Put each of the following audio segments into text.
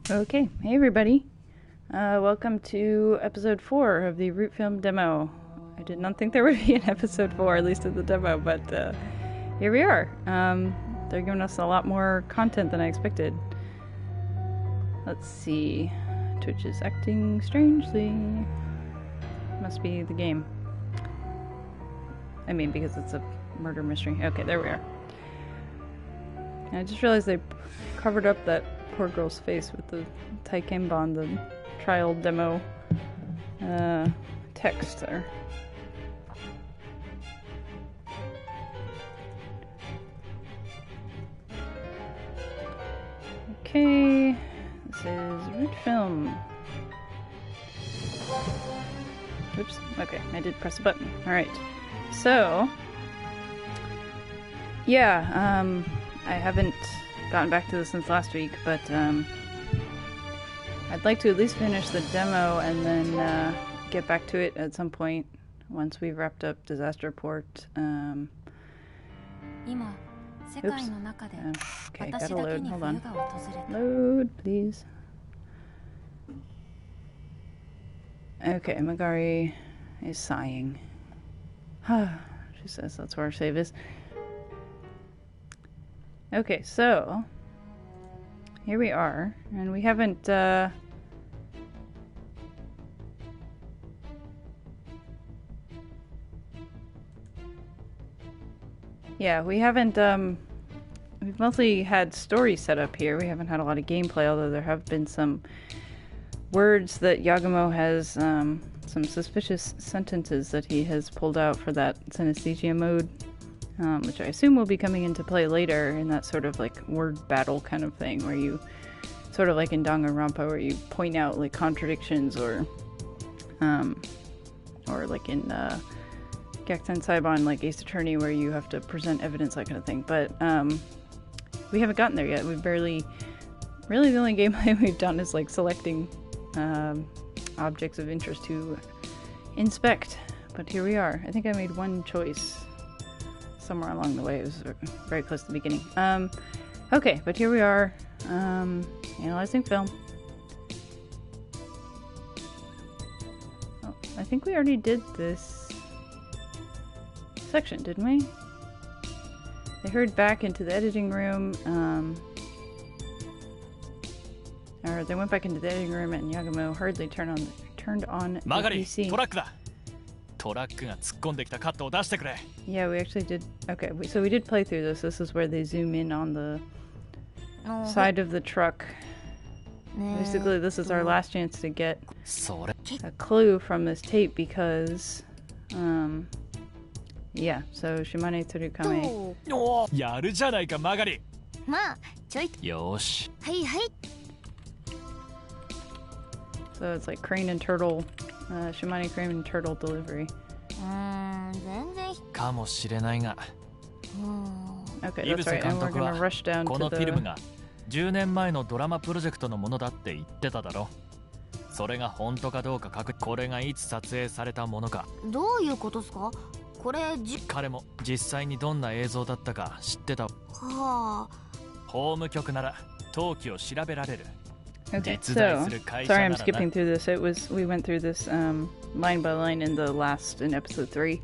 Okay, hey everybody. Welcome to episode 4 of the Root Film demo. I did not think there would be an episode 4, at least of the demo, but here we are. They're giving us a lot more content than I expected. Let's see. Twitch is acting strangely. Must be the game. I mean, because it's a murder mystery. Okay, there we are. I just realized they covered up that poor girl's face with the Taikenban, the trial demo text there. Okay, this is Root Film. Oops, okay, I did press a button. Alright, so, yeah, I haven't gotten back to this since last week, but I'd like to at least finish the demo and then get back to it at some point once we've wrapped up Disaster Report. Oops. Okay, gotta load. Hold on. Load, please. Okay, Magari is sighing. She says that's where our save is. Okay, so here we are, and we haven't we've mostly had stories set up here. We haven't had a lot of gameplay, although there have been some words that Yagumo has, some suspicious sentences that he has pulled out for that synesthesia mode. Which I assume will be coming into play later in that sort of like word battle kind of thing, where you sort of like in Danganronpa, where you point out like contradictions, or like in Gyakuten Saiban, like Ace Attorney, where you have to present evidence, that kind of thing. But we haven't gotten there yet. We've really the only gameplay we've done is like selecting objects of interest to inspect. But here we are. I think I made one choice somewhere along the way. It was very close to the beginning. Okay, but here we are, analyzing film. Oh, I think we already did this section, didn't we? They hurried back into the editing room, or they went back into the editing room, and Yagumo hurriedly turned on the PC. Yeah, we actually did. Okay, so we did play through this. This is where they zoom in on the side of the truck. Basically, this is our last chance to get a clue from this tape because, yeah, so Shimane Tsurukame. So it's like crane and turtle, Shimane crane and turtle delivery. Okay, that's right, and we're gonna rush down to the... 10年前のドラマプロジェクトのものだって言ってただろ。それが本当かどうかこれがいつ撮影されたものか。どういうことですか？これ彼も実際にどんな映像だったか知ってた。はあ。法務局なら登記を調べられる。Okay, so sorry I'm skipping through this. We went through this line by line in episode 3.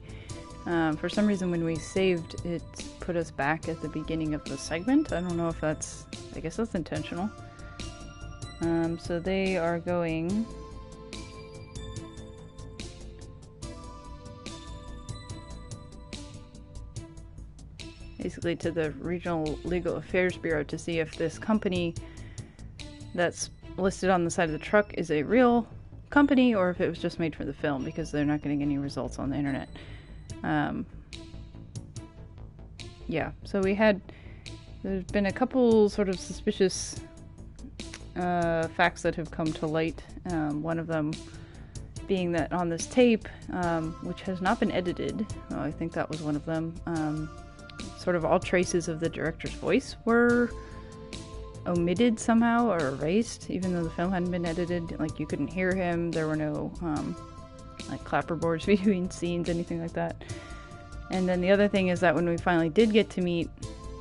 For some reason when we saved, it put us back at the beginning of the segment. I don't know if that's... I guess that's intentional. So they are going... basically to the Regional Legal Affairs Bureau to see if this company that's listed on the side of the truck is a real company or if it was just made for the film, because they're not getting any results on the internet. Yeah, so there's been a couple sort of suspicious facts that have come to light. One of them being that on this tape, which has not been edited, well, I think that was one of them, sort of all traces of the director's voice were omitted somehow or erased, even though the film hadn't been edited. Like, you couldn't hear him, there were no like clapperboards between scenes, anything like that. And then the other thing is that when we finally did get to meet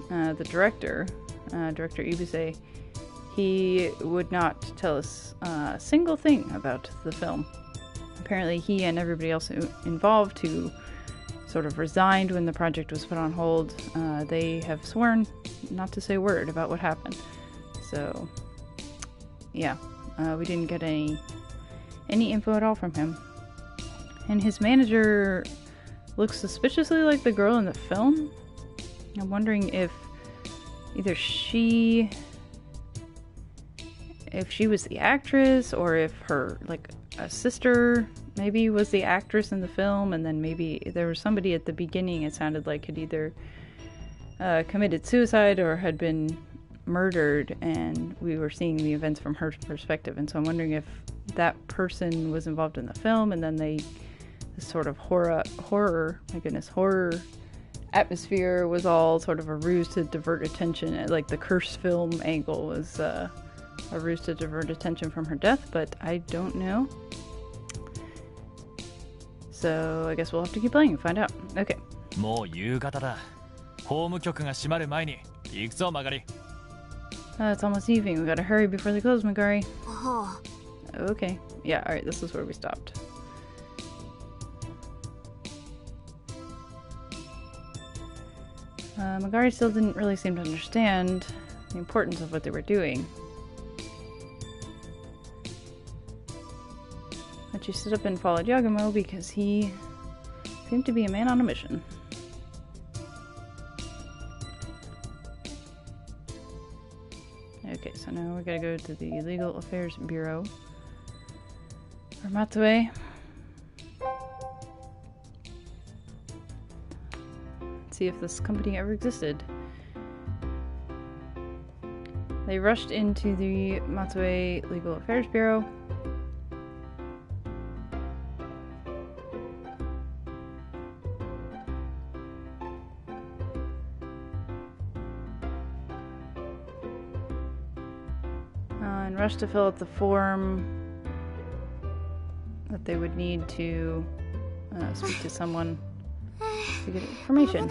the director, Director Ibuse, he would not tell us a single thing about the film. Apparently he and everybody else involved who sort of resigned when the project was put on hold, they have sworn not to say a word about what happened. So, yeah, we didn't get any info at all from him. And his manager looks suspiciously like the girl in the film. I'm wondering if either she was the actress, or if her, like, a sister maybe was the actress in the film, and then maybe there was somebody at the beginning, it sounded like, had either committed suicide or had been murdered, and we were seeing the events from her perspective. And so I'm wondering if that person was involved in the film, and then this sort of horror atmosphere was all sort of a ruse to divert attention, like the curse film angle was a ruse to divert attention from her death, but I don't know. So I guess we'll have to keep playing and find out. Okay. もう夕方だ。ホーム局が閉まる前に行くぞ、曲がり。It's almost evening. We gotta hurry before they close, Magari. Okay. Yeah, alright, this is where we stopped. Magari still didn't really seem to understand the importance of what they were doing. But she stood up and followed Yagumo because he seemed to be a man on a mission. Okay, so now we gotta go to the Legal Affairs Bureau. Or Matsue. See if this company ever existed. They rushed into the Matsue Legal Affairs Bureau. And rushed to fill out the form that they would need to speak to someone to get information.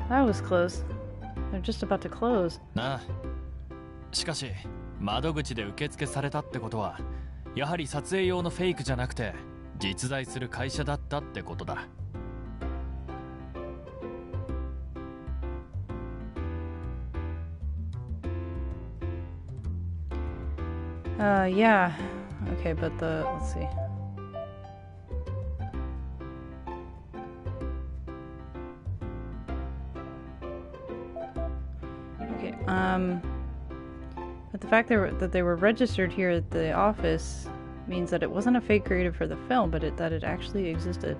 That was close. They're just about to close. なあ。しかし、窓口で受付されたってことは、やはり撮影用のフェイクじゃなくて、実在する会社だったってことだ。Yeah. Okay, but let's see. Okay, but the fact that they were registered here at the office means that it wasn't a fake creative for the film, but that it actually existed.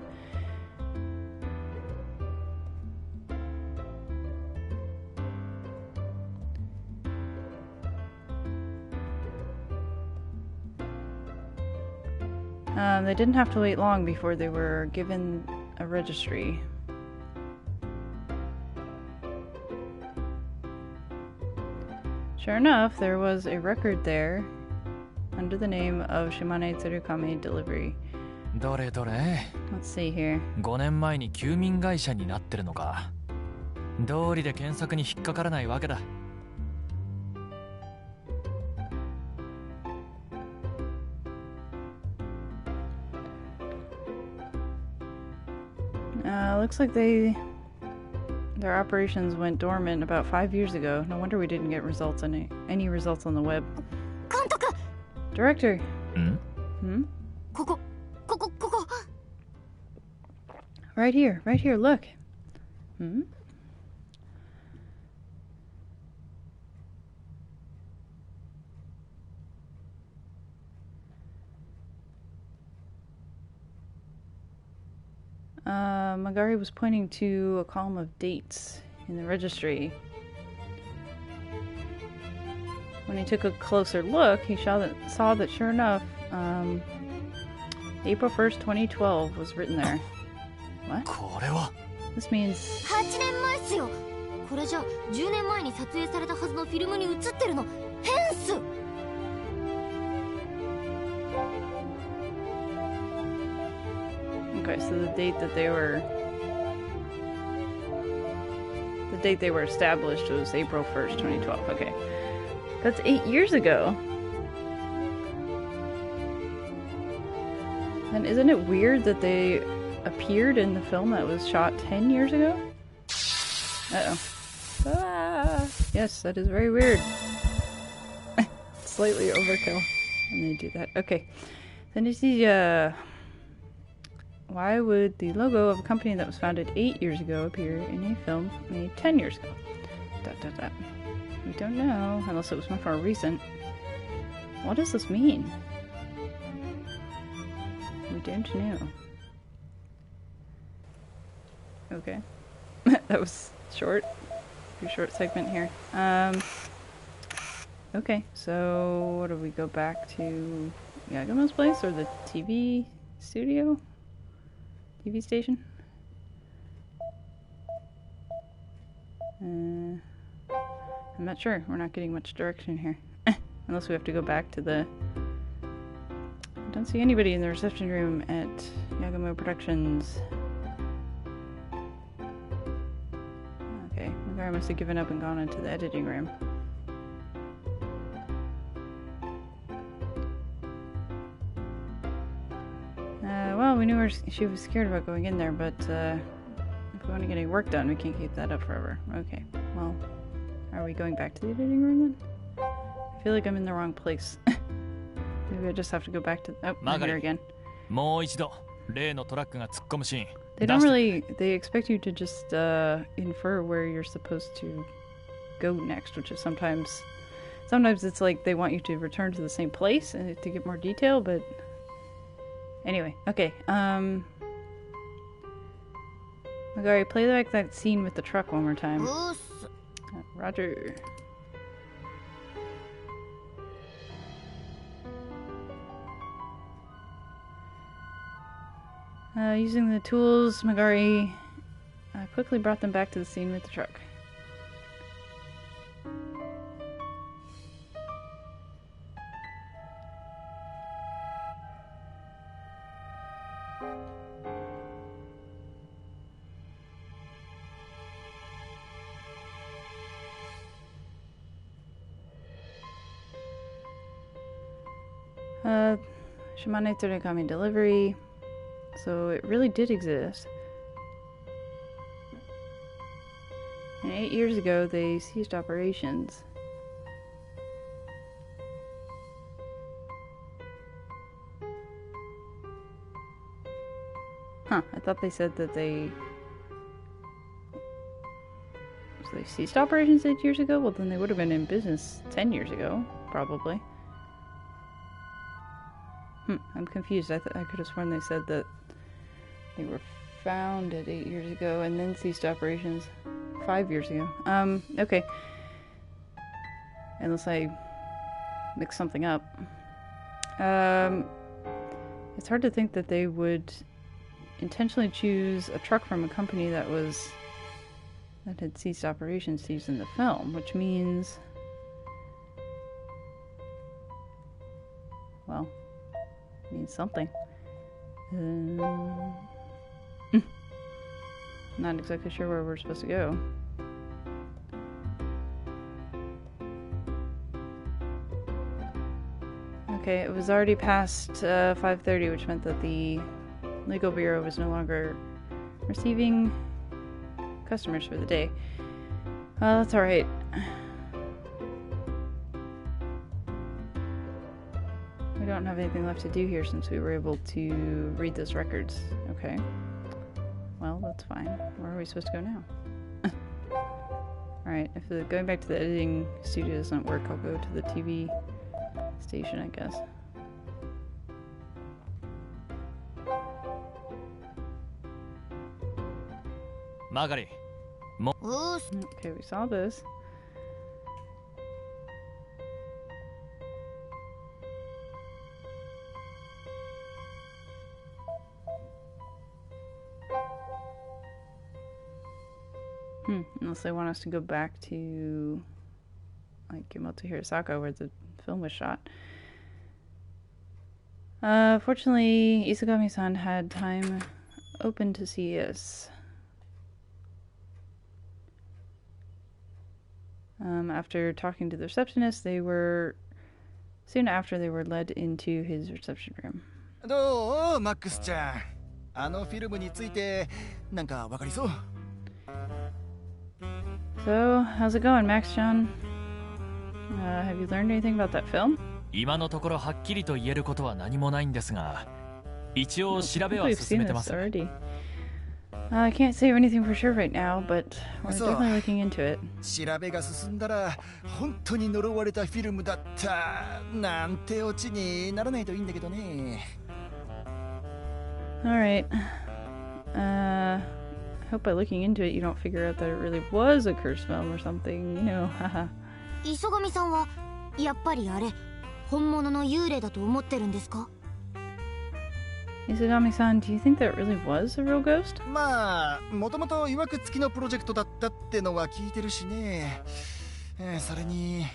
They didn't have to wait long before they were given a registry. Sure enough, there was a record there under the name of Shimane Tsurukame Delivery. どれどれ Let's see here. 5年前に休眠会社になってるのか。道理で検索に引っかからないわけだ。Looks like their operations went dormant about 5 years ago. No wonder we didn't get any results on the web. Director. Hmm? Right here, look. Hmm? Magari was pointing to a column of dates in the registry. When he took a closer look, he saw that sure enough, April 1st, 2012 was written there. What? This means... 8年前っすよ。これじゃ10年前に撮影されたはずのフィルムに映ってるの変っす。Okay, so the date that they were the date they were established was April 1st, 2012. Okay. That's 8 years ago. And isn't it weird that they appeared in the film that was shot 10 years ago? Uh-oh. Ah, yes, that is very weird. Slightly overkill when they do that. Okay. Then you see, why would the logo of a company that was founded 8 years ago appear in a film made 10 years ago? ... We don't know, unless it was much more recent. What does this mean? We don't know. Okay. That was short. Pretty short segment here. Okay, so what do we go back to? Yagamo's place or the TV studio? TV station? I'm not sure. We're not getting much direction here. Unless we have to go back to the... I don't see anybody in the reception room at Yagamo Productions. Okay, Megara must have given up and gone into the editing room. Well, we knew she was scared about going in there, but if we want to get any work done, we can't keep that up forever. Okay, well, are we going back to the editing room then? I feel like I'm in the wrong place. Maybe I just have to go back to... Oh, I'm here again. They don't really... They expect you to just infer where you're supposed to go next, which is sometimes... Sometimes it's like they want you to return to the same place to get more detail, but... Anyway, okay. Megari, play back that scene with the truck one more time. Roger. Using the tools, Megari quickly brought them back to the scene with the truck. Shimane Tsurekami delivery. So it really did exist. And 8 years ago, they ceased operations. Huh, I thought they said that they... So they ceased operations 8 years ago? Well, then they would have been in business 10 years ago, probably. I'm confused. I could have sworn they said that they were founded 8 years ago and then ceased operations 5 years ago. Okay. Unless I mixed something up. It's hard to think that they would intentionally choose a truck from a company that had ceased operations to use in the film, which means... Well... means something. Not exactly sure where we're supposed to go. Okay, it was already past 5:30, which meant that the legal bureau was no longer receiving customers for the day. That's alright. We don't have anything left to do here since we were able to read those records. Okay. Well, that's fine. Where are we supposed to go now? Alright, if going back to the editing studio doesn't work, I'll go to the TV station, I guess. Magari. Okay, we saw this. Unless they want us to go back to, like, Kimoto Hirosaka, where the film was shot. Fortunately, Isagami-san had time open to see us. After talking to the receptionist, soon after they were led into his reception room. どうマックスちゃん。あのフィルムについてなんかわかりそう So, how's it going, Max-chan? Have you learned anything about that film? 今のところはっきりと言えることは何もないんですが、一応調べは We've 進 seen めて this ます。 already. I can't say anything for sure right now, but we're So- definitely looking into it. 調べが進んだら本当に呪われたフィルムだったなんてオチにならないといいんだけどね Alright. I hope by looking into it you don't figure out that it really was a curse film or something, you know, haha. 磯上さんはやっぱりあれ本物の幽霊だと思ってるんですか Isagami-san, do you think that really was a real ghost? まあもともと曰く付きのプロジェクトだったってのは聞いてるしね、それに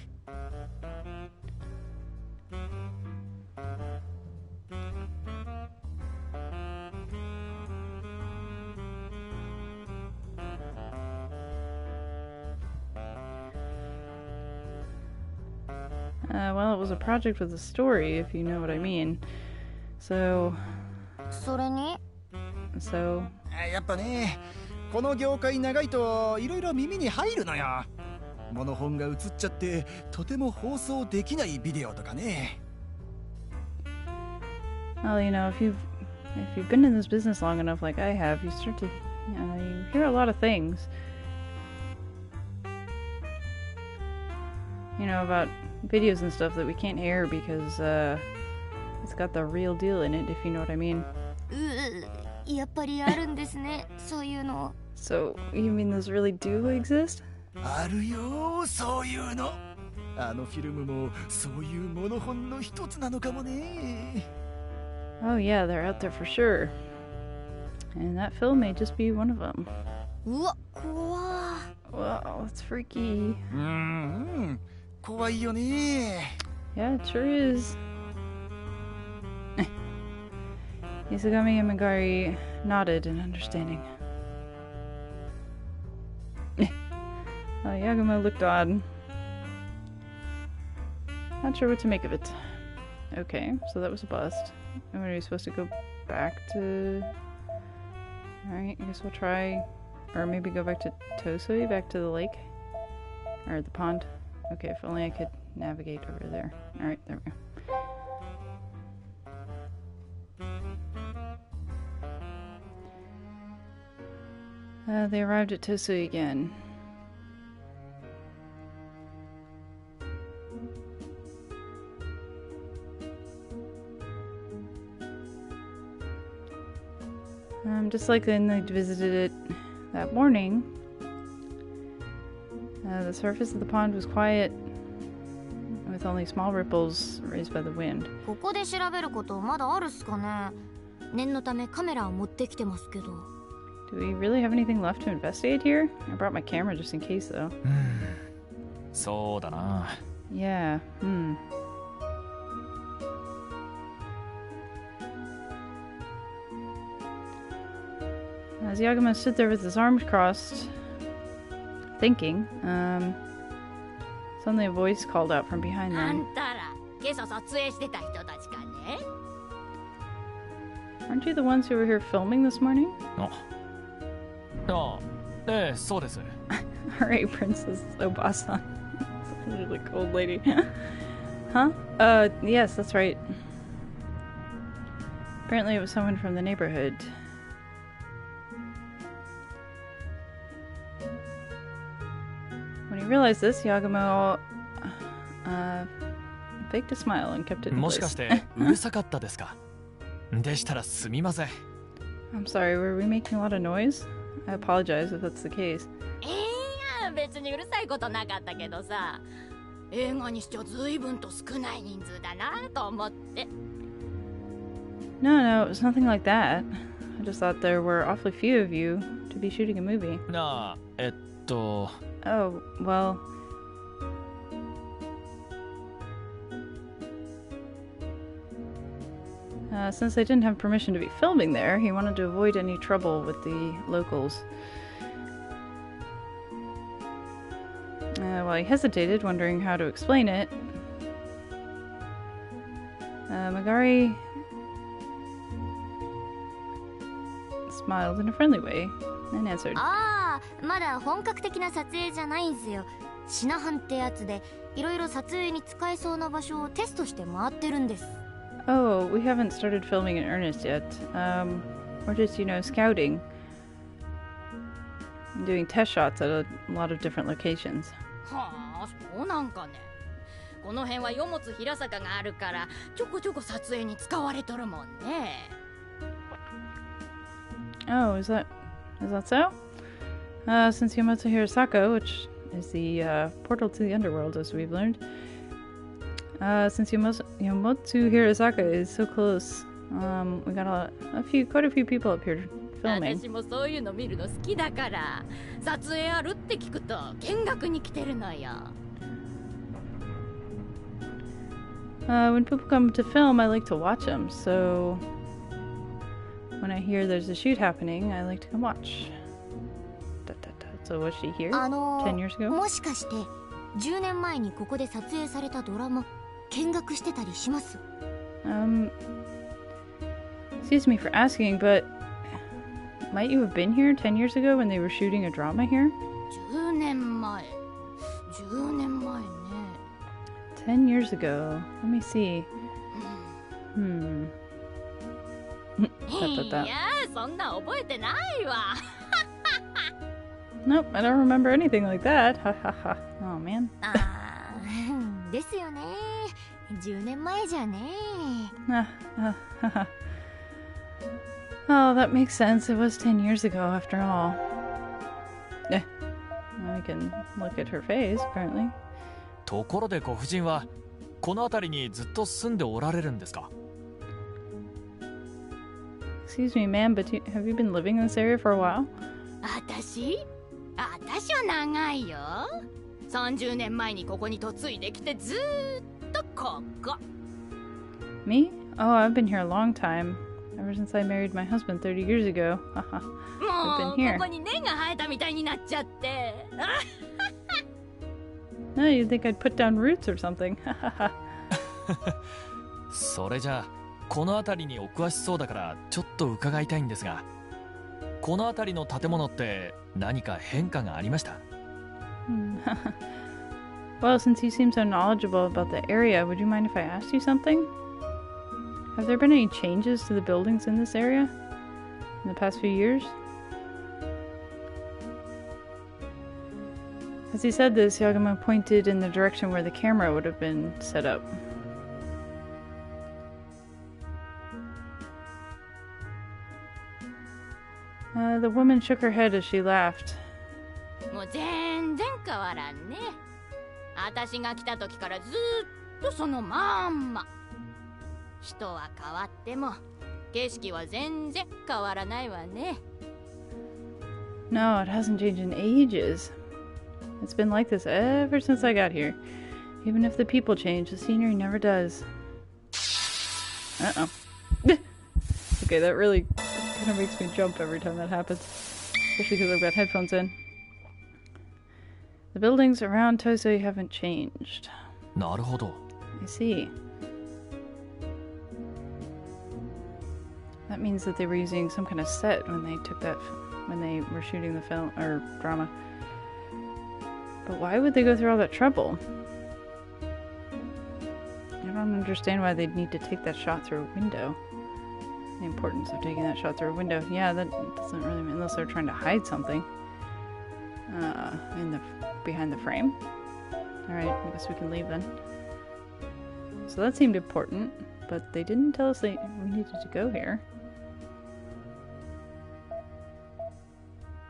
Well, it was a project with a story, if you know what I mean. So, それに やっぱねこの業界長いといろいろ耳に入るのよモノ本が映っちゃってとても放送できないビデオとかね well, you know, if you've been in this business long enough like I have, you start to, you hear a lot of things. You know, about videos and stuff that we can't air because, it's got the real deal in it, if you know what I mean. やっぱりあるんですねそういうの So, you mean those really do exist? あるよそういうのあのフィルムもそういうモノ本の一つなのかもね Oh yeah, they're out there for sure. And that film may just be one of them. うわ怖 Wow, that's freaky. 怖いよね Yeah, it sure is. Isagami and Megari nodded in understanding. Yagumo looked odd. Not sure what to make of it. Okay, so that was a bust. And are we supposed to go back to... Alright, I guess we'll try... Or maybe go back to Tosui, back to the lake? Or the pond? Okay, if only I could navigate over there. Alright, there we go. They arrived at Tosui again. Just like when they visited it that morning, the surface of the pond was quiet, with only small ripples raised by the wind. ここで調べることまだあるっすかね念のためカメラを持ってきてますけど Do we really have anything left to investigate here? I brought my camera just in case, though. そうだな Yeah, As Yagumo stood there with his arms crossed, thinking, suddenly a voice called out from behind あ them. んたら今朝撮影してた人たちかね Aren't you the ones who were here filming this morning? ええそうです Alright, Princess Obasan. Really cold lady. Huh? Yes, that's right. Apparently it was someone from the neighborhood. When he realized this, Yagumo faked a smile and kept it in もしか place. してうるさかったですかでしたらすみません I'm sorry, were we making a lot of noise? I apologize if that's the case. いや別にうるさいことなかったけどさ映画にしちゃ随分と少ない人数だなと思って No, it was nothing like that. I just thought there were awfully few of you to be shooting a movie. なあOh, well... Since they didn't have permission to be filming there, he wanted to avoid any trouble with the locals. While he hesitated, wondering how to explain it, Magari smiled in a friendly way and answered. まだ本格的な撮影じゃないんすよ。シナハンってやつで、いろいろ撮影に使えそうな場所をテストして回ってるんです。Oh, we haven't started filming in earnest yet. We're just, scouting. Doing test shots at a lot of different locations. はあ、そうなんかね。この辺は与物平坂があるから、ちょこちょこ撮影に使われとるもんね。Oh, is that so? Since Yomotsu Hirasaka, which is the portal to the underworld, as we've learned, since Yomotsu Hirasaka is so close, we got quite a few people up here filming. 私もそういうの見るの好きだから、撮影あるって聞くと見学に来てるのよ。When people come to film, I like to watch them, so when I hear there's a shoot happening, I like to come watch. So was she here 10 years ago? もしかして10年前にここで撮影されたドラマ見学してたりします？ Excuse me for asking, but might you have been here 10 years ago when they were shooting a drama here? 10年前ね。 10 years ago. Let me see. いや、そんな覚えてないわ。Nope, I don't remember anything like that. Ha ha ha. Oh man. ですよね。10年前じゃね。Oh, that makes sense. It was 10 years ago after all. Now we can look at her face, apparently. ところでご婦人はこの辺りにずっと住んでおられるんですか？ Excuse me, ma'am, but have you been living in this area for a while? 私は長いよ。30年前にここに嫁いできてずーっとここ。Me? Oh, I've been here a long time. Ever since I married my husband 30 years ago. もうここに根が生えたみたいになっちゃって。No, you'd think I'd put down roots or something. それじゃあこの辺りにお詳しそうだからちょっと伺いたいんですが、この辺りの建物って何か変化がありました？ Well, since you seem so knowledgeable about the area, would you mind if I asked you something? Have there been any changes to the buildings in this area in the past few years? As he said this, Yagama pointed in the direction where the camera would have been set up. The woman shook her head as she laughed. もう全然変わらんね。私が来た時からずっとそのまんま。人は変わっても景色は全然変わらないわね。No, it hasn't changed in ages. It's been like this ever since I got here. Even if the people change, the scenery never does. Uh-oh. Okay, that really kind of makes me jump every time that happens. Especially because I've got headphones in. The buildings around Tosei haven't changed. なるほど。 I see. That means that they were using some kind of set when they were shooting the film or drama. But why would they go through all that trouble? I don't understand why they'd need to take that shot through a window. The importance of taking that shot through a window. Yeah, that doesn't really mean unless they're trying to hide something behind the frame. Alright, I guess we can leave then. So that seemed important, but they didn't tell us we needed to go here.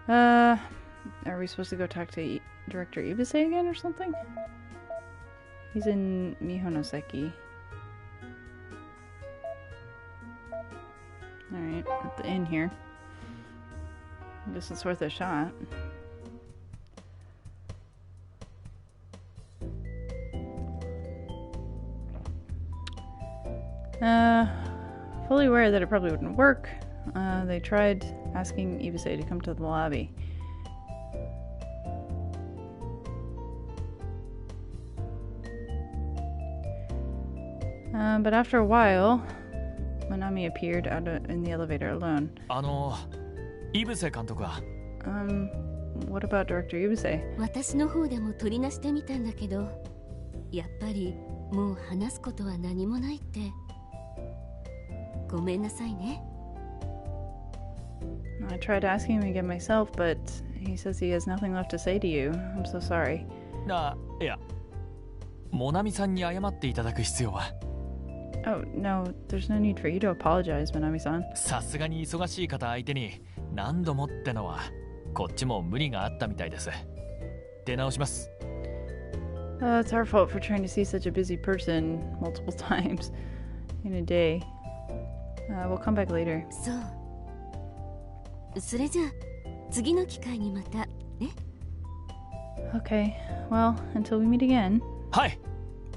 Are we supposed to go talk to Director Ibase again or something? He's in Mihonoseki. Alright, at the inn here. I guess it's worth a shot. Fully aware that it probably wouldn't work, they tried asking Ibase to come to the lobby. But after a while, Manami appeared out in the elevator alone. イブセ監督は What about Director Ibuse? 私の方でも取りなしてみたんだけど、やっぱりもう話すことは何もないって。ごめんなさいね。I tried asking him again myself, but he says he has nothing left to say to you. I'm so sorry. いや、モナミさんに謝っていただく必要は。Oh, no, there's no need for you to apologize, Manami-san. さすがに忙しい方相手に何度もってのはこっちも無理があったみたいです。出直します。It's our fault for trying to see such a busy person multiple times in a day. We'll come back later. そう。それじゃあ次の機会にまたね。Okay, well, until we meet again. はい。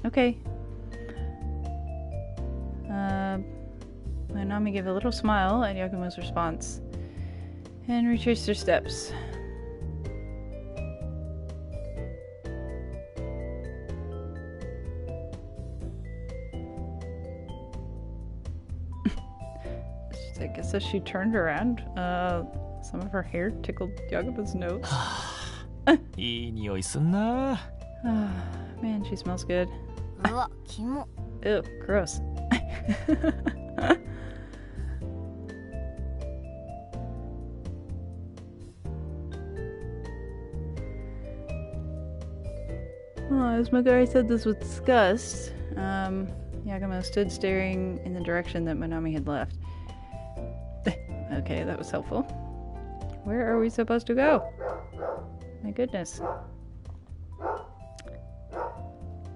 Okay. Manami gave a little smile at Yakumo's response and retraced her steps. I guess as she turned around, some of her hair tickled Yakumo's nose. いい匂いすんな。Man, she smells good. うわ、キモ。Ew, gross. As Magari said this with disgust, Yakumo stood staring in the direction that Manami had left. Okay, that was helpful. Where are we supposed to go? My goodness.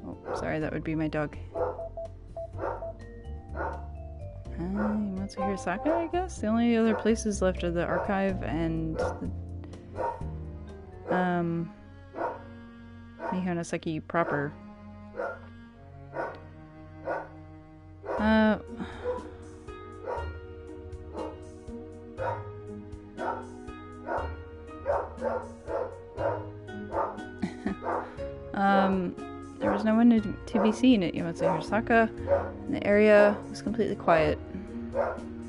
Oh, sorry, that would be my dog. Matsuhiro Saka, I guess? The only other places left are the archive and the, Mihonoseki proper. There was no one to be seen at Yamatsuhiro Saka. The area was completely quiet.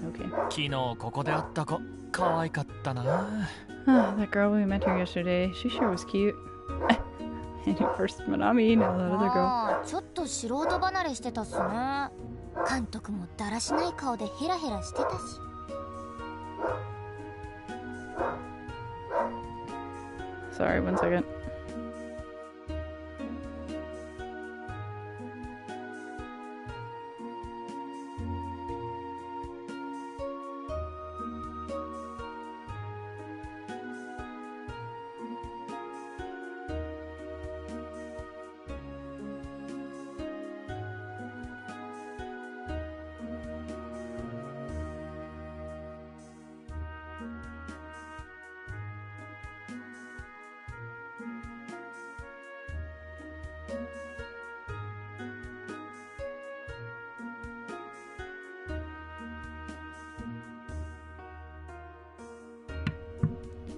Okay. 昨日ここで会った子、可愛かったな。That girl we met here yesterday, she sure was cute. And at first Manami, now that other girl. ちょっと素人離れしてたっすね。監督もだらしない顔でヘラヘラしてたし。Sorry, 1 second.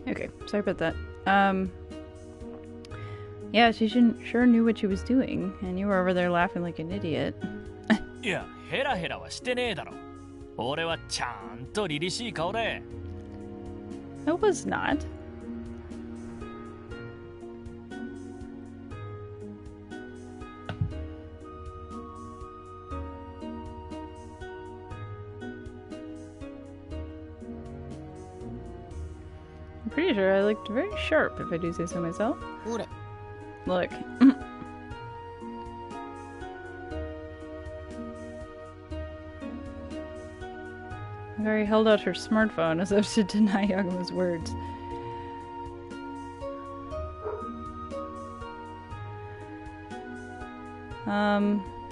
Okay, sorry about that. Yeah, she sure knew what she was doing, and you were over there laughing like an idiot. いや、ヘラヘラはしてねえだろ。俺はちゃんと凛々しい顔で。I was not. I'm pretty sure I looked very sharp, if I do say so myself. ほれ。 Look. Magari held out her smartphone as if to deny Yagumo's words.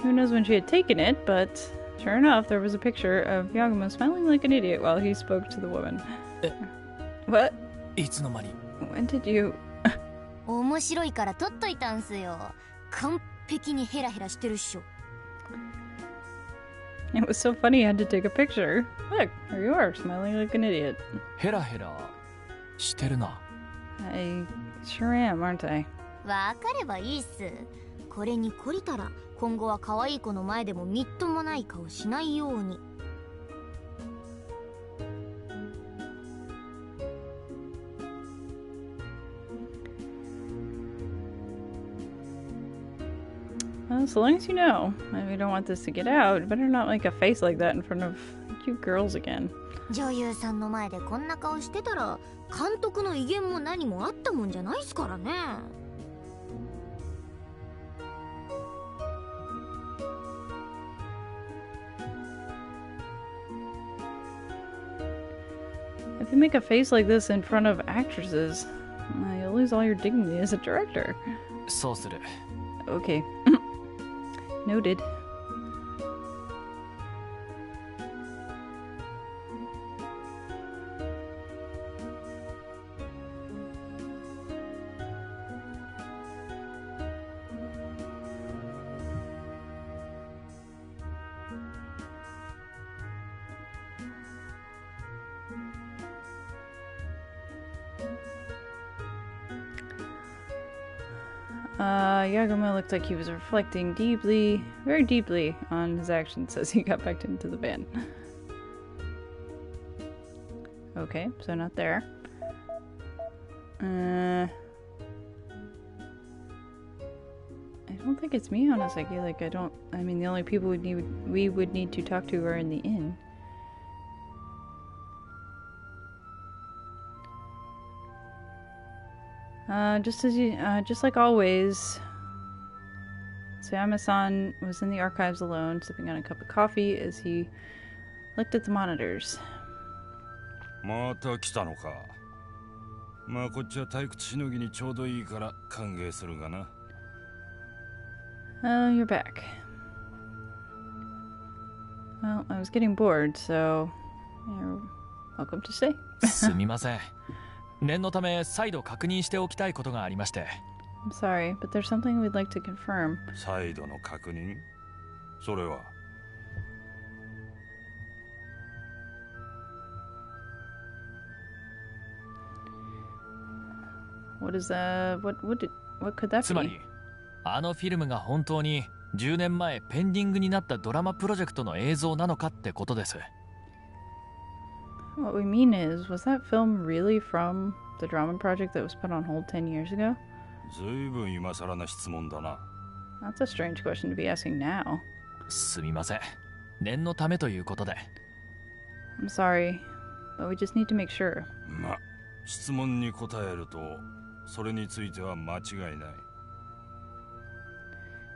Who knows when she had taken it, but sure enough, there was a picture of Yagumo smiling like an idiot while he spoke to the woman. What? いつの間に When did you... 面白いから撮っといたんすよ。完璧にヘラヘラしてるっしょ。It was so funny I had to take a picture. Look, here you are, smiling like an idiot. ヘラヘラしてるな。I sure am, aren't I? わかればいいっす。これに懲りたら今後は可愛い子の前でもみっともない顔しないように。Well, so long as you know, and we don't want this to get out, better not make a face like that in front of cute girls again. 女優さんの前でこんな顔してたら監督の威厳も何もあったもんじゃないっすからね。If you make a face like this in front of actresses, you'll lose all your dignity as a director. そうする。 Okay. Noted. Yagumo looked like he was reflecting deeply, very deeply, on his actions as he got back into the van. Okay, so not there. I don't think it's me, honestly. Like, I mean, the only people we would need to talk to are in the inn. Just like always, Sayama-san was in the archives alone, sipping on a cup of coffee as he looked at the monitors. また来たのか。まあこっちは退屈しのぎにちょうどいいから歓迎するがな。Oh, you're back. Well, I was getting bored, so you're welcome to stay. すみません。念のため再度確認しておきたいことがありまして。I'm sorry, but there's something we'd like to confirm. 再度の確認？それは。What could that be? つまり、あのフィルムが本当に10年前ペンディングになったドラマプロジェクトの映像なのかってことです。What we mean is, was that film really from the drama project that was put on hold 10 years ago? ずいぶん今更な質問だな。That's a strange question to be asking now. すみません。念のためということで。I'm sorry, but we just need to make sure. ま、質問に答えると、それについては間違いない。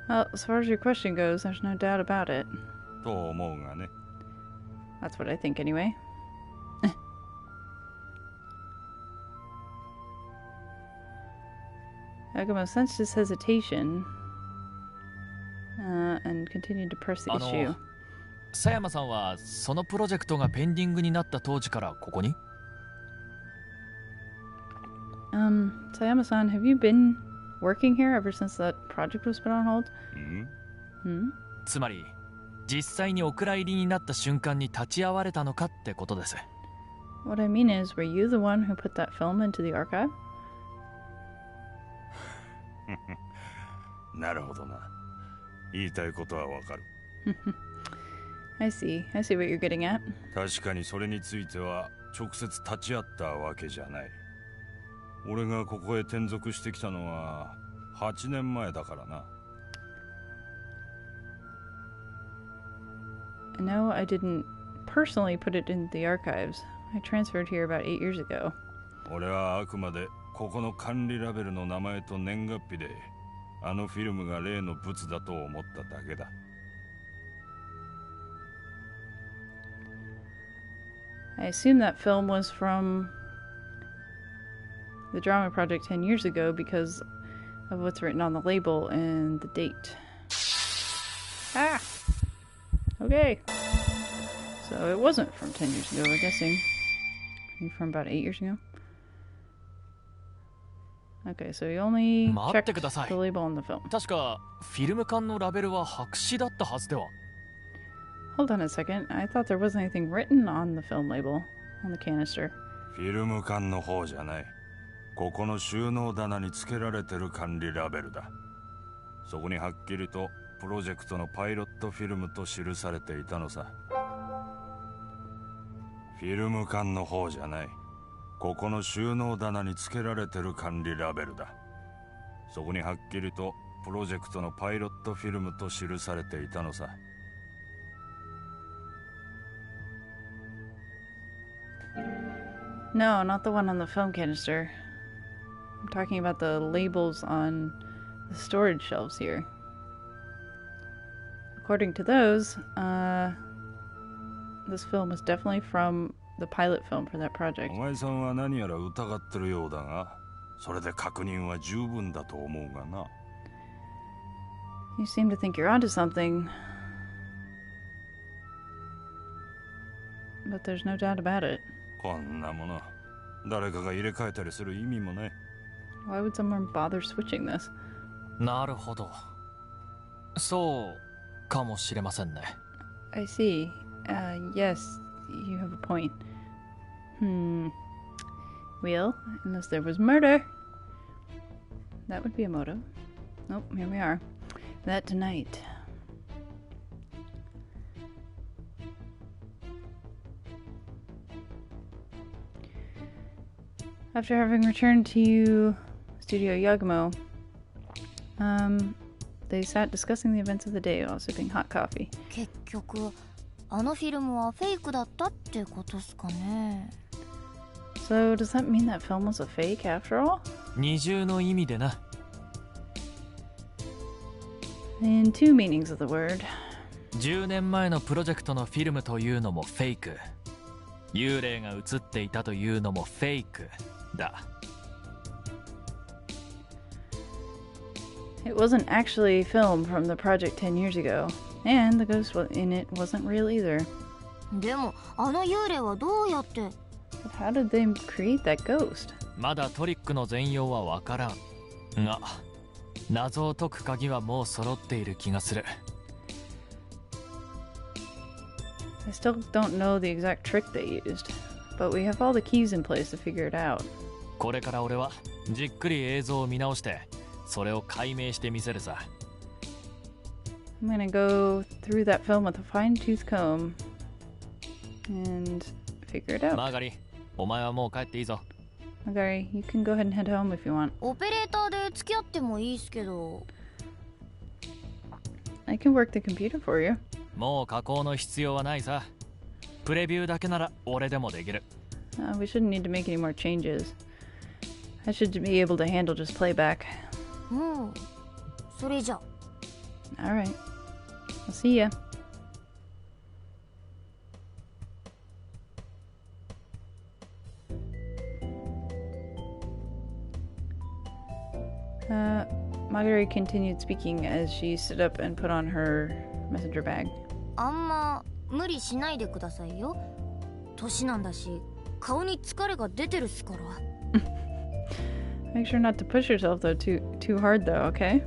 Well, as far as your question goes, there's no doubt about it. と思うがね。That's what I think anyway. Yagumo sensed his hesitation and continued to press the issue. 佐山さんはそのプロジェクトがペンディングになった当時からここに？ Sayama-san, have you been working here ever since that project was put on hold? つまり実際にお蔵入りになった瞬間に立ち会われたのかってことです。 What I mean is, were you the one who put that film into the archive? なるほどな。言いたいことはわかる。I see what you're getting at. 確かにそれについては直接立ち会ったわけじゃない。俺がここへ転属してきたのは8年前だからな。No, I didn't personally put it in the archives. I transferred here about 8 years ago. 俺はあくまでここの管理ラベルの名前と年月日であのフィルムが例のブツだと思っただけだ。I assume that film was from the drama project 10 years ago because of what's written on the label and the date. Ah! Okay. So it wasn't from 10 years ago, we're guessing. Maybe from about 8 years ago. Okay, so you only checked the label on the film. 確かフィルム缶のラベルは白紙だったはずでは。Hold on a second. I thought there wasn't anything written on the film label, on the canister. フィルム缶の方じゃない。ここの収納棚に付けられてる管理ラベルだ。そこにはっきりとプロジェクトのパイロットフィルムと記されていたのさ。フィルム管の方じゃない。ここの収納棚に付けられてる管理ラベルだ。そこにはっきりとプロジェクトのパイロットフィルムと記されていたのさ。No, not the one on the film canister. I'm talking about the labels on the storage shelves here. According to those, this film is definitely from the pilot film for that project. お前さんは何やら疑ってるようだが、それで確認は十分だと思うがな。You seem to think you're onto something, but there's no doubt about it. こんなもの、誰かが入れ替えたりする意味もない。Why would someone bother switching this? なるほど。そうかもしれませんね。I see. Yes, you have a point. Well, unless there was murder. That would be a motive. Nope, here we are. That tonight. After having returned to Studio Yagumo, they sat discussing the events of the day while sipping hot coffee. 結局あのフィルムはフェイクだったってことっすかね。 So does that mean that film was a fake after all? 二重の意味でな。In two meanings of the word. 10年前のプロジェクトのフィルムというのもフェイク。幽霊が映っていたというのもフェイクだ。It wasn't actually filmed from the project 10 years ago, and the ghost in it wasn't real either. でもあの幽霊はどうやって。 But how did they create that ghost? まだトリックの全容はわからん。が、謎を解く鍵はもう揃っている気がする。I still don't know the exact trick they used, but we have all the keys in place to figure it out. これから俺はじっくり映像を見直して、それを解明してみせるさ。I'm gonna go through that film with a fine-tooth comb and figure it out. マーガリ、お前はもう帰っていいぞ。Magari, you can go ahead and head home if you want. オペレーターで付き合ってもいいっすけど。 I can work the computer for you. もう加工の必要はないさ。プレビューだけなら俺でもできる。We shouldn't need to make any more changes. I should be able to handle just playback. それじゃ。 Alright. I'll see ya. Marguerite continued speaking as she stood up and put on her messenger bag. あんま無理しないでくださいよ。年なんだし、顔に疲れが出てるっすから。Make sure not to push yourself though too hard though, okay?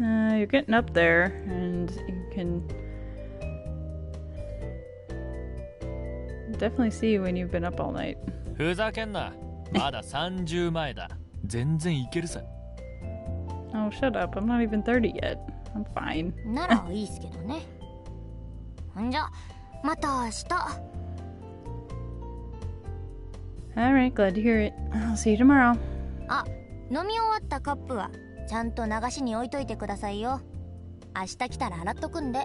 You're getting up there and you can definitely see when you've been up all night. ふざけんな。まだ30前だ。全然いけるさ。Oh, shut up. I'm not even 30 yet. I'm fine. ならいいっすけどね。んじゃ、また明日。Alright, glad to hear it. I'll see you tomorrow. あ、飲み終わったカップはちゃんと流しに置いといてくださいよ。明日来たら洗っとくんで。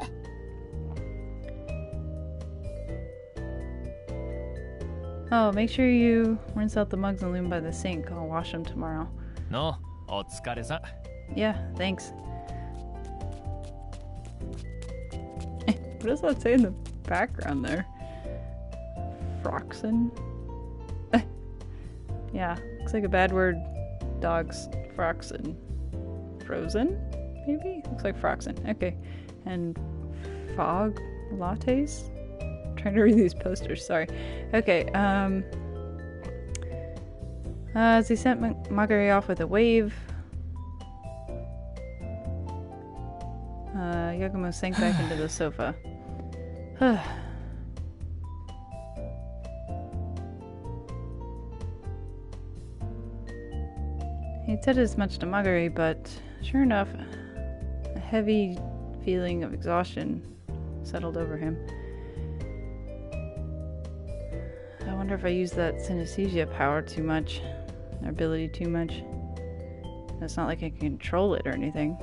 Oh, make sure you rinse out the mugs and loom by the sink. I'll wash them tomorrow. の、お疲れさ。Yeah, thanks. What does that say in the background there? Froxen? Yeah, looks like a bad word. Dogs. Froxen. Frozen? Maybe? Looks like Froxen. Okay. And fog lattes? I'm trying to read these posters, sorry. Okay, as he sent Marguerite off with a wave, Yagumo sank back into the sofa. He He said as much to Magari, but sure enough, a heavy feeling of exhaustion settled over him. I wonder if I used that synesthesia power too much, or ability too much. It's not like I can control it or anything.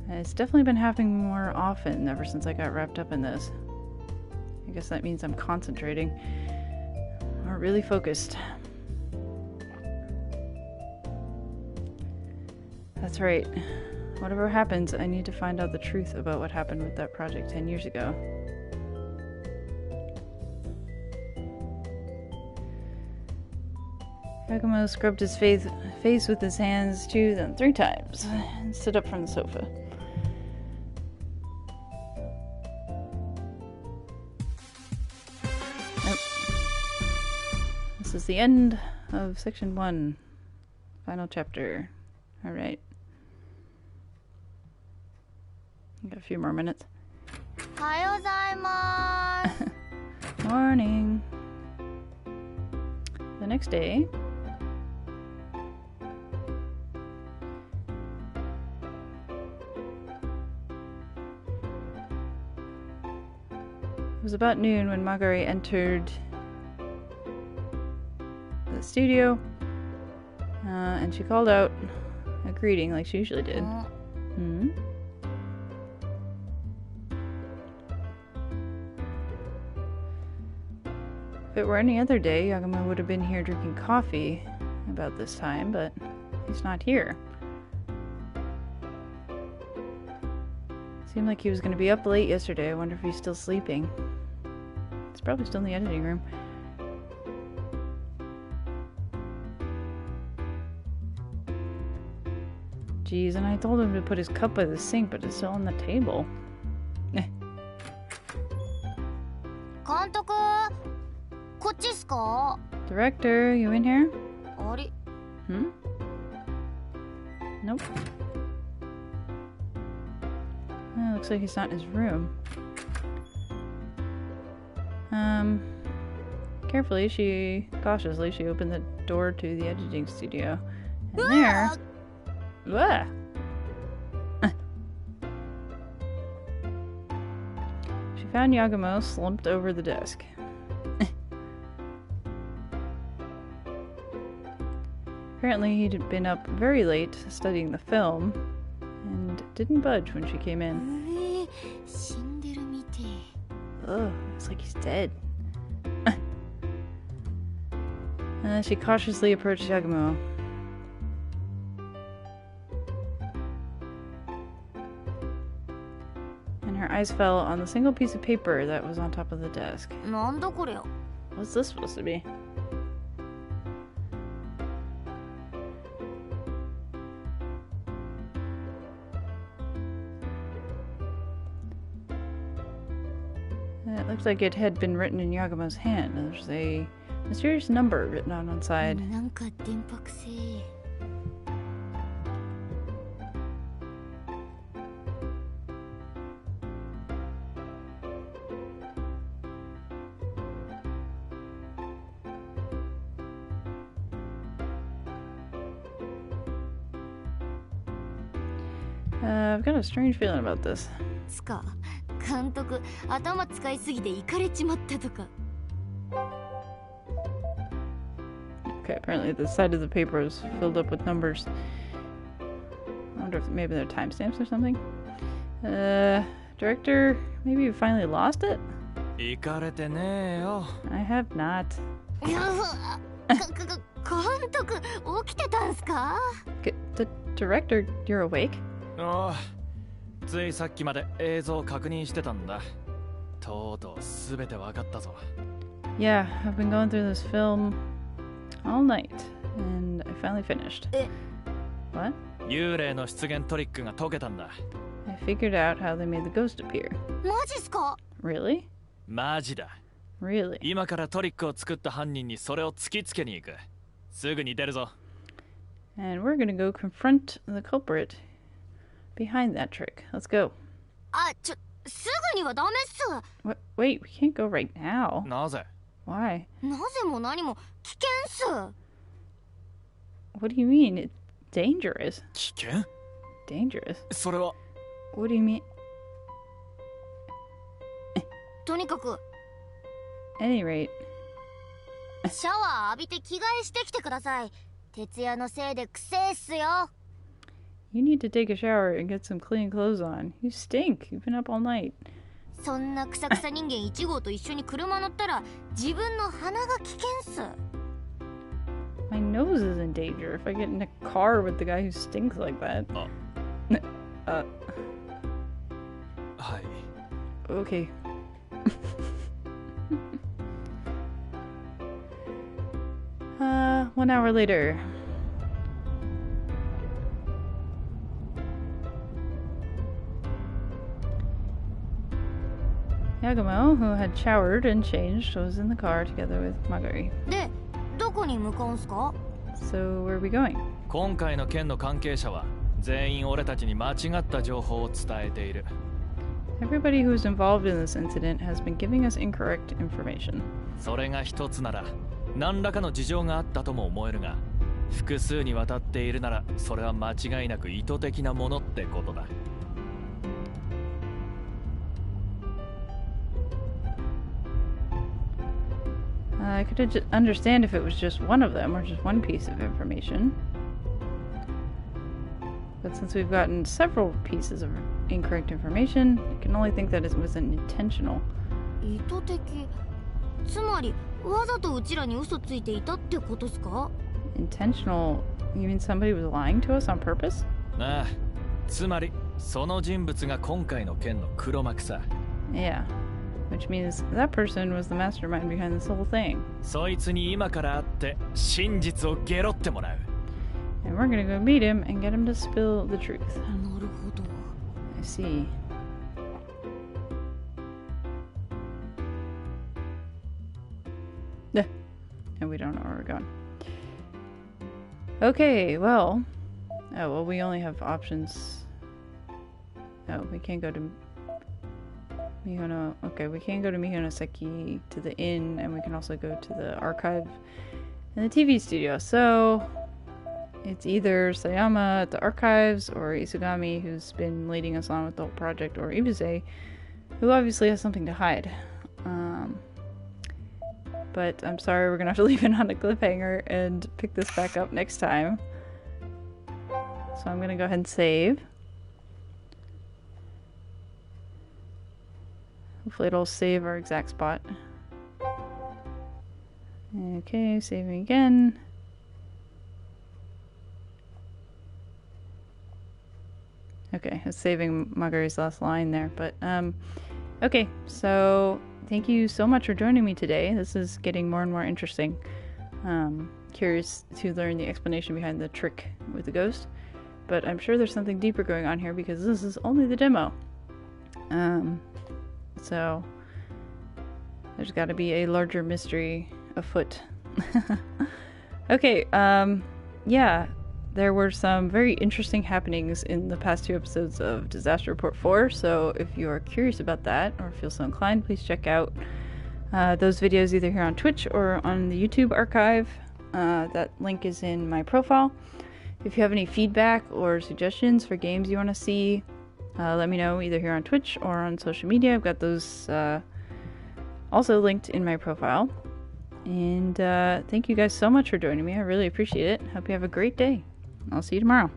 It's definitely been happening more often ever since I got wrapped up in this. I guess that means I'm concentrating, or really focused. That's right. Whatever happens, I need to find out the truth about what happened with that project 10 years ago. Yakumo scrubbed his face with his hands 2, then 3 times, and stood up from the sofa. This is the end of section 1. Final chapter. Alright. Got a few more minutes. Morning. The next day, it was about noon when Magari entered the studio, and she called out a greeting like she usually did. If it were any other day, Yakumo would have been here drinking coffee about this time, but he's not here. Seemed like he was going to be up late yesterday. I wonder if he's still sleeping. He's probably still in the editing room. Jeez, and I told him to put his cup by the sink, but it's still on the table. Director, you in here? Nope. Looks like he's not in his room. Cautiously, she opened the door to the editing studio. And there... Wah! She found Yakumo slumped over the desk. Apparently he'd been up very late studying the film and didn't budge when she came in. Ugh, it's like he's dead. She cautiously approached Yakumo. And her eyes fell on the single piece of paper that was on top of the desk. What's this supposed to be? It looks like it had been written in Yakumo's hand. There's a mysterious number written on one side. I've got a strange feeling about this. Okay, apparently the side of the paper is filled up with numbers. I wonder if maybe they're timestamps or something. Director, maybe you finally lost it? I have not. Director, you're awake? Oh, ついさっきまで映像を確認してたんだ。とうとうすべてわかったぞ。Yeah, I've been going through this film all night, and I finally finished. What? 幽霊の出現トリックが解けたんだ。I figured out how they made the ghost appear. マジっすか? Really? マジだ。Really? 今からトリックを作った犯人にそれを突きつけに行く。すぐに出るぞ。And we're gonna go confront the culprit behind that trick. Let's go. すぐにはダメっす。Wait, we can't go right now. なぜ? Why? なぜも何も危険っす。 What do you mean? It's dangerous. 危険 Dangerous? それは What do you mean? とにかく At any rate. シャワー浴びて着替えしてきてください。徹夜のせいでくせえっすよ。 You need to take a shower and get some clean clothes on. You stink. You've been up all night. そんなくさくさ人間1号と一緒に車乗ったら自分の鼻が危険っす。 My nose is in danger if I get in a car with the guy who stinks like that. はい Okay. One hour later. Yagumo, who had showered and changed, was in the car together with Magari. で、どこに向かうんすか？ So, where are we going? 今回の件の関係者は全員俺たちに間違った情報を伝えている Everybody who was involved in this incident has been giving us incorrect information. それが一つなら何らかの事情があったとも思えるが複数にわたっているならそれは間違いなく意図的なものってことだ I could understand if it was just one of them or just one piece of information. But since we've gotten several pieces of incorrect information, I can only think that it was intentional. 意図的。つまりわざとうちらに嘘ついていたってことっすか？ Intentional? You mean somebody was lying to us on purpose? ああつまりその人物が今回の件の黒幕さ Yeah. Which means that person was the mastermind behind this whole thing. そいつに今から会って真実をゲロってもらう And we're gonna go meet him and get him to spill the truth. なるほど。 I see. And we don't know where we're going. Okay, well... Oh, well, we only have options. Oh, we can't go to... Mihono... Okay, we can't go to Mihonoseki to the inn, and we can also go to the archive and the TV studio. So... It's either Sayama at the archives, or Isugami, who's been leading us on with the whole project, or Ibuse, who obviously has something to hide. But I'm sorry, we're gonna have to leave it on a cliffhanger and pick this back up next time. So I'm gonna go ahead and save. Hopefully it'll save our exact spot. Okay, saving again. Okay, it's saving Magari's last line there, but okay, so thank you so much for joining me today. This is getting more and more interesting. Curious to learn the explanation behind the trick with the ghost, but I'm sure there's something deeper going on here because this is only the demo. So there's got to be a larger mystery afoot. Okay, yeah. There were some very interesting happenings in the past 2 episodes of Disaster Report 4, so if you are curious about that or feel so inclined, please check out those videos either here on Twitch or on the YouTube archive. That link is in my profile. If you have any feedback or suggestions for games you want to see, let me know either here on Twitch or on social media. I've got those also linked in my profile. And thank you guys so much for joining me. I really appreciate it. Hope you have a great day. I'll see you tomorrow.